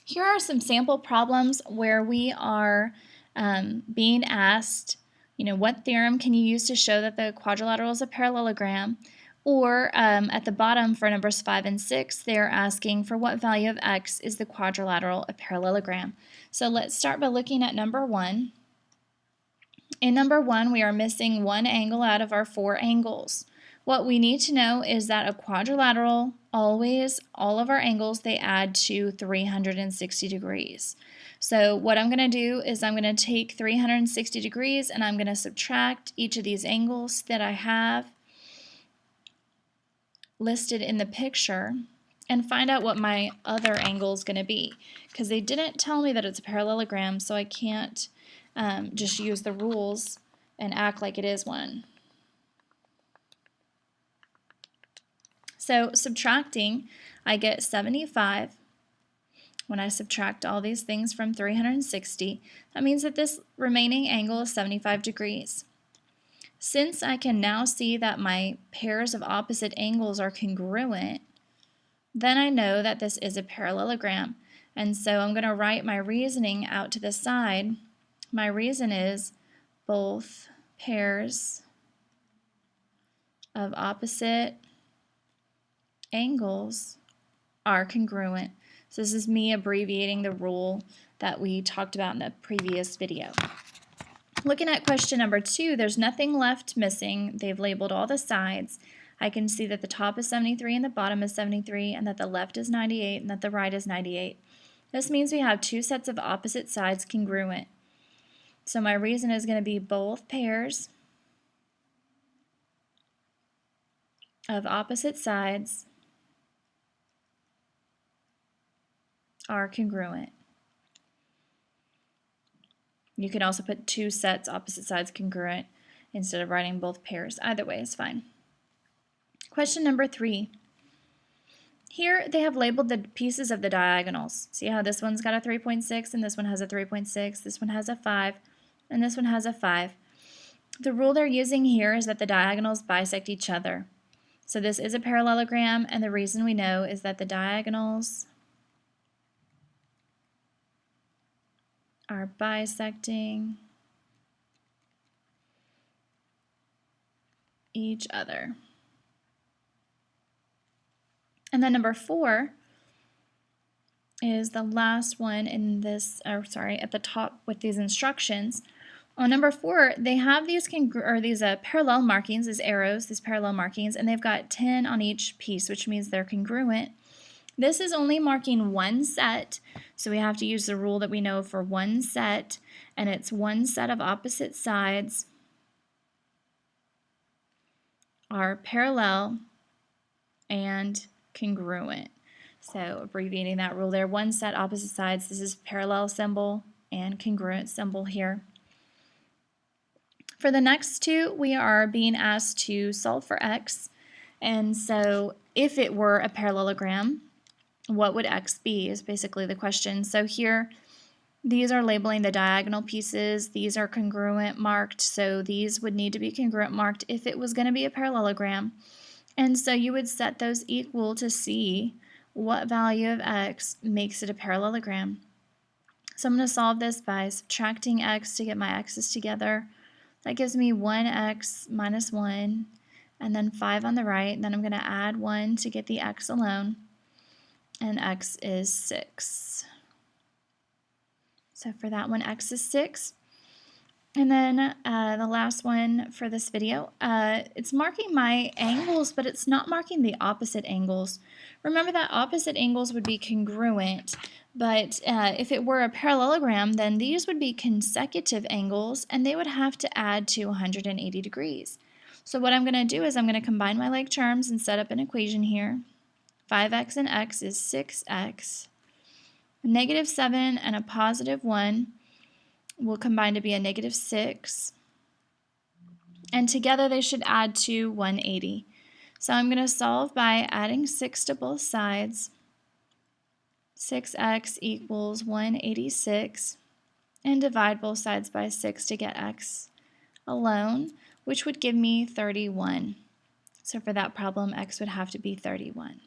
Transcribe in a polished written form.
Here are some sample problems where we are being asked, what theorem can you use to show that the quadrilateral is a parallelogram? Or at the bottom for numbers 5 and 6, they're asking for what value of x is the quadrilateral a parallelogram. So let's start by looking at number 1. In number 1, we are missing one angle out of our 4 angles. What we need to know is that a quadrilateral, always, all of our angles, they add to 360 degrees. So what I'm going to do is I'm going to take 360 degrees and I'm going to subtract each of these angles that I have listed in the picture and find out what my other angle is going to be. Because they didn't tell me that it's a parallelogram, so I can't just use the rules and act like it is one. So subtracting, I get 75. When I subtract all these things from 360, that means that this remaining angle is 75 degrees. Since I can now see that my pairs of opposite angles are congruent, then I know that this is a parallelogram. And so I'm going to write my reasoning out to the side. My reason is both pairs of opposite angles are congruent. So this is me abbreviating the rule that we talked about in the previous video. Looking at question number 2, there's nothing left missing. They've labeled all the sides. I can see that the top is 73 and the bottom is 73, and that the left is 98 and that the right is 98. This means we have two sets of opposite sides congruent. So my reason is going to be both pairs of opposite sides are congruent. You can also put two sets opposite sides congruent instead of writing both pairs. Either way is fine. Question number 3. Here they have labeled the pieces of the diagonals. See how this one's got a 3.6 and this one has a 3.6, this one has a 5, and this one has a 5. The rule they're using here is that the diagonals bisect each other. So this is a parallelogram, and the reason we know is that the diagonals are bisecting each other. And then number 4 is the last one in this, at the top with these instructions. On number 4, they have these parallel markings, these arrows, these parallel markings, and they've got 10 on each piece, which means they're congruent. This is only marking one set, so we have to use the rule that we know for one set, and it's one set of opposite sides are parallel and congruent. So abbreviating that rule there, one set opposite sides, this is parallel symbol and congruent symbol here. For the next two, we are being asked to solve for x, and so if it were a parallelogram, what would x be is basically the question. So here, these are labeling the diagonal pieces. These are congruent marked, so these would need to be congruent marked if it was going to be a parallelogram. And so you would set those equal to see what value of x makes it a parallelogram. So I'm going to solve this by subtracting x to get my x's together. That gives me 1x minus 1, and then 5 on the right. And then I'm going to add 1 to get the x alone. And x is 6. So for that one, x is 6. And then the last one for this video, it's marking my angles, but it's not marking the opposite angles. Remember that opposite angles would be congruent, but if it were a parallelogram, then these would be consecutive angles, and they would have to add to 180 degrees. So what I'm going to do is I'm going to combine my like terms and set up an equation here. 5x and x is 6x. A negative 7 and a positive 1 will combine to be a negative 6. And together they should add to 180. So I'm going to solve by adding 6 to both sides. 6x equals 186. And divide both sides by 6 to get x alone, which would give me 31. So for that problem, x would have to be 31.